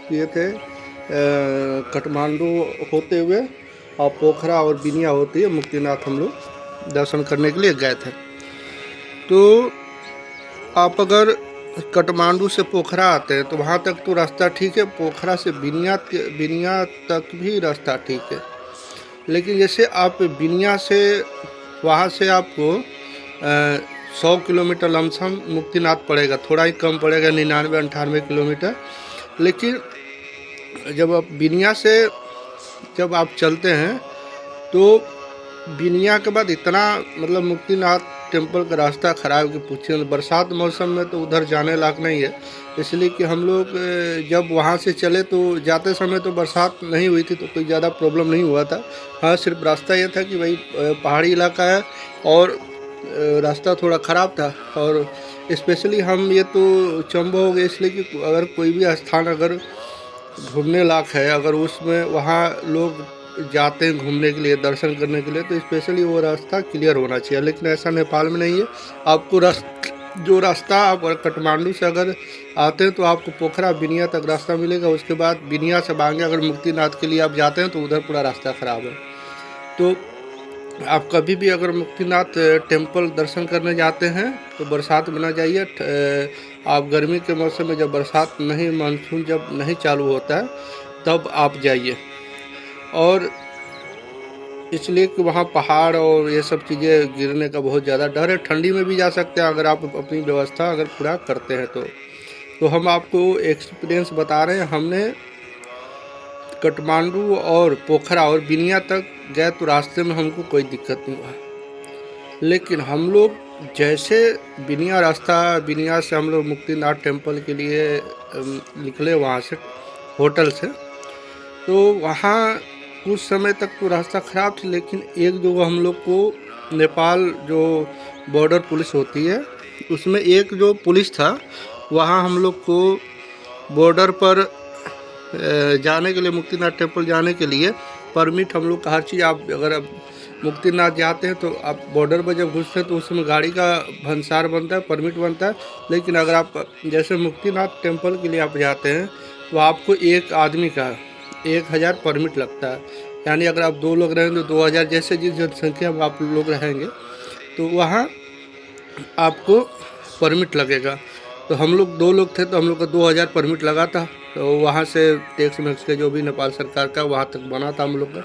किए थे काठमांडू होते हुए, और पोखरा और बिनिया होती है मुक्तिनाथ हम लोग दर्शन करने के लिए गए थे। तो आप अगर काठमांडू से पोखरा आते हैं तो वहाँ तक तो रास्ता ठीक है, पोखरा से बिनिया तक भी रास्ता ठीक है। लेकिन जैसे आप बिनिया से वहाँ से आपको 100 किलोमीटर लमसम मुक्तिनाथ पड़ेगा, थोड़ा ही कम पड़ेगा, 99-98 किलोमीटर। लेकिन जब आप बिनिया से जब आप चलते हैं तो बिनिया के बाद इतना मतलब मुक्तिनाथ टेम्पल का रास्ता ख़राब है कि पूछिए। बरसात मौसम में तो उधर जाने लायक नहीं है, इसलिए कि हम लोग जब वहाँ से चले तो जाते समय तो बरसात नहीं हुई थी, तो कोई ज़्यादा प्रॉब्लम नहीं हुआ था। हाँ, सिर्फ रास्ता ये था कि भाई पहाड़ी इलाका है और रास्ता थोड़ा ख़राब था। और स्पेशली हम ये तो चंबो हो गए, इसलिए कि अगर कोई भी स्थान अगर घूमने लायक है, अगर उसमें वहाँ लोग जाते हैं घूमने के लिए, दर्शन करने के लिए, तो स्पेशली वो रास्ता क्लियर होना चाहिए। लेकिन ऐसा नेपाल में नहीं है। आपको जो रास्ता आप काठमांडू से अगर आते हैं तो आपको पोखरा बिनिया तक रास्ता मिलेगा। उसके बाद बिनिया से आगे अगर मुक्तिनाथ के लिए आप जाते हैं तो उधर पूरा रास्ता ख़राब है। तो आप कभी भी अगर मुक्तिनाथ टेम्पल दर्शन करने जाते हैं तो बरसात में ना जाइए। आप गर्मी के मौसम में जब बरसात नहीं, मानसून जब नहीं चालू होता है तब आप जाइए। और इसलिए कि वहाँ पहाड़ और ये सब चीज़ें गिरने का बहुत ज़्यादा डर है। ठंडी में भी जा सकते हैं अगर आप अपनी व्यवस्था अगर पूरा करते हैं तो हम आपको एक्सपीरियंस बता रहे हैं। हमने काठमांडू और पोखरा और बिनिया तक गए तो रास्ते में हमको कोई दिक्कत नहीं हुआ। लेकिन हम लोग जैसे बिनिया से हम लोग मुक्तिनाथ टेम्पल के लिए निकले वहाँ से होटल से, तो वहाँ कुछ समय तक तो रास्ता ख़राब थी। लेकिन एक जो हम लोग को नेपाल जो बॉर्डर पुलिस होती है उसमें एक जो पुलिस था, वहाँ हम लोग को बॉर्डर पर जाने के लिए, मुक्तिनाथ टेम्पल जाने के लिए परमिट हम लोग का हर चीज़, आप अगर मुक्तिनाथ जाते हैं तो आप बॉर्डर पर जब घुसते हैं तो उसमें गाड़ी का भंसार बनता है, परमिट बनता है। लेकिन अगर आप जैसे मुक्तिनाथ टेम्पल के लिए आप जाते हैं तो आपको एक आदमी का 1000 परमिट लगता है। यानी अगर आप 2 लोग रहेंगे तो 2000, जैसे जिस जनसंख्या में आप लोग रहेंगे तो वहाँ आपको परमिट लगेगा। तो हम लोग 2 लोग थे तो हम लोग का 2000 परमिट लगा था। तो वहाँ से टैक्स मैक्स के जो भी नेपाल सरकार का वहाँ तक बना था हम लोग का।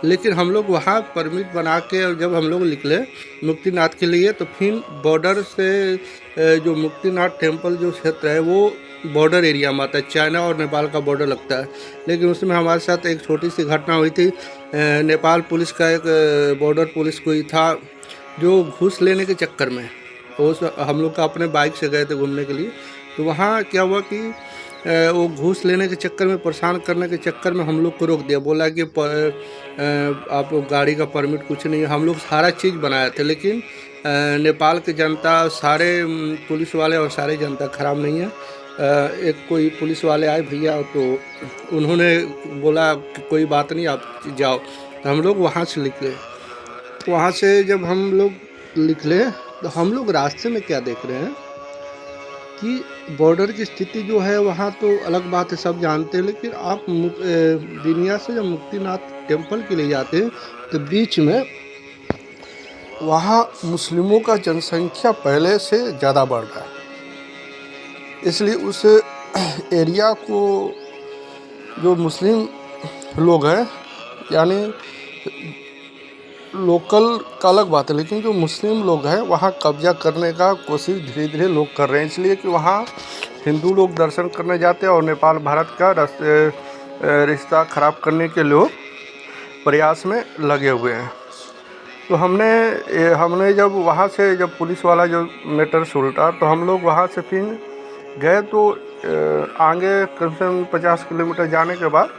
लेकिन हम लोग वहाँ परमिट बना के और जब हम लोग निकले मुक्तिनाथ के लिए तो फिर बॉर्डर से जो मुक्तिनाथ टेम्पल जो क्षेत्र है वो बॉर्डर एरिया में आता है, चाइना और नेपाल का बॉर्डर लगता है। लेकिन उसमें हमारे साथ एक छोटी सी घटना हुई थी। नेपाल पुलिस का एक बॉर्डर पुलिस कोई था जो घूस लेने के चक्कर में, उस हम लोग का अपने बाइक से गए थे घूमने के लिए। तो वहाँ क्या हुआ कि वो घूस लेने के चक्कर में, परेशान करने के चक्कर में हम लोग को रोक दिया। बोला कि आप लोग गाड़ी का परमिट कुछ नहीं है। हम लोग सारा चीज़ बनाए थे, लेकिन नेपाल की जनता, सारे पुलिस वाले और सारे जनता ख़राब नहीं है। एक कोई पुलिस वाले आए भैया, तो उन्होंने बोला कि कोई बात नहीं, आप जाओ। तो हम लोग वहाँ से निकले। वहाँ से जब हम लोग निकले तो हम लोग रास्ते में क्या देख रहे हैं कि बॉर्डर की स्थिति जो है वहाँ तो अलग बात है, सब जानते हैं। लेकिन आप बिनिया से जब मुक्तिनाथ टेम्पल के लिए जाते हैं तो बीच में वहाँ मुस्लिमों का जनसंख्या पहले से ज़्यादा बढ़ रहा है। इसलिए उस एरिया को जो मुस्लिम लोग हैं, यानी लोकल का अलग बात है, लेकिन जो मुस्लिम लोग हैं वहाँ कब्जा करने का कोशिश धीरे धीरे लोग कर रहे हैं। इसलिए कि वहाँ हिंदू लोग दर्शन करने जाते हैं और नेपाल भारत का रिश्ता ख़राब करने के लोग प्रयास में लगे हुए हैं। तो हमने जब वहाँ से जब पुलिस वाला जो मैटर सुलटा तो हम लोग वहाँ से फिर गए। तो आगे कम से कम 50 किलोमीटर जाने के बाद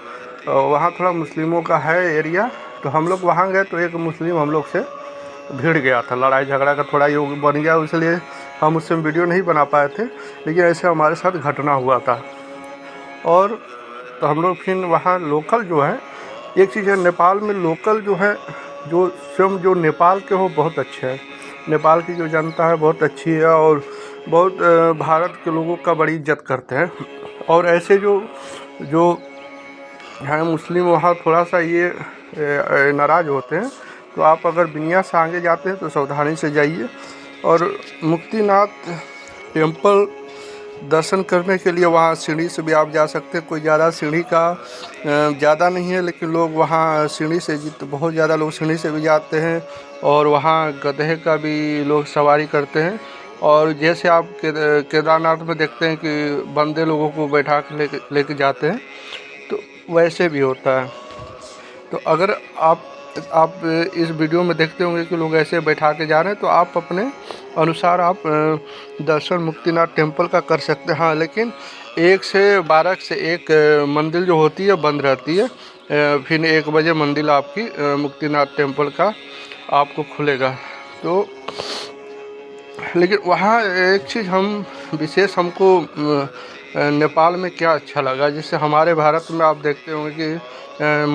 वहाँ थोड़ा मुस्लिमों का है एरिया। तो हम लोग वहाँ गए तो एक मुस्लिम हम लोग से भिड़ गया था, लड़ाई झगड़ा का थोड़ा योग बन गया, इसलिए हम उससे वीडियो नहीं बना पाए थे। लेकिन ऐसे हमारे साथ घटना हुआ था। और तो हम लोग फिर वहाँ लोकल जो है, एक चीज़ है नेपाल में लोकल जो है, जो स्वयं जो नेपाल के हो बहुत अच्छे हैं। नेपाल की जो जनता है बहुत अच्छी है और बहुत भारत के लोगों का बड़ी इज्जत करते हैं। और ऐसे जो जो हैं मुस्लिम, वहाँ थोड़ा सा ये नाराज़ होते हैं। तो आप अगर बिनिया से आगे जाते हैं तो सावधानी से जाइए। और मुक्तिनाथ टेम्पल दर्शन करने के लिए वहाँ सीढ़ी से भी आप जा सकते हैं। कोई ज़्यादा सीढ़ी का ज़्यादा नहीं है, लेकिन लोग वहाँ सीढ़ी से बहुत ज़्यादा लोग सीढ़ी से भी जाते हैं। और वहाँ गधे का भी लोग सवारी करते हैं। और जैसे आप केदारनाथ में देखते हैं कि बंदे लोगों को बैठा के लेके जाते हैं, तो वैसे भी होता है। तो अगर आप इस वीडियो में देखते होंगे कि लोग ऐसे बैठा के जा रहे हैं, तो आप अपने अनुसार आप दर्शन मुक्तिनाथ टेम्पल का कर सकते हैं। हाँ, लेकिन 1 से 12 से 1 मंदिर जो होती है बंद रहती है। फिर 1 बजे मंदिर आपकी मुक्तिनाथ टेम्पल का आपको खुलेगा। तो लेकिन वहाँ एक चीज़ हम विशेष हमको नेपाल में क्या अच्छा लगा, जैसे हमारे भारत में आप देखते होंगे कि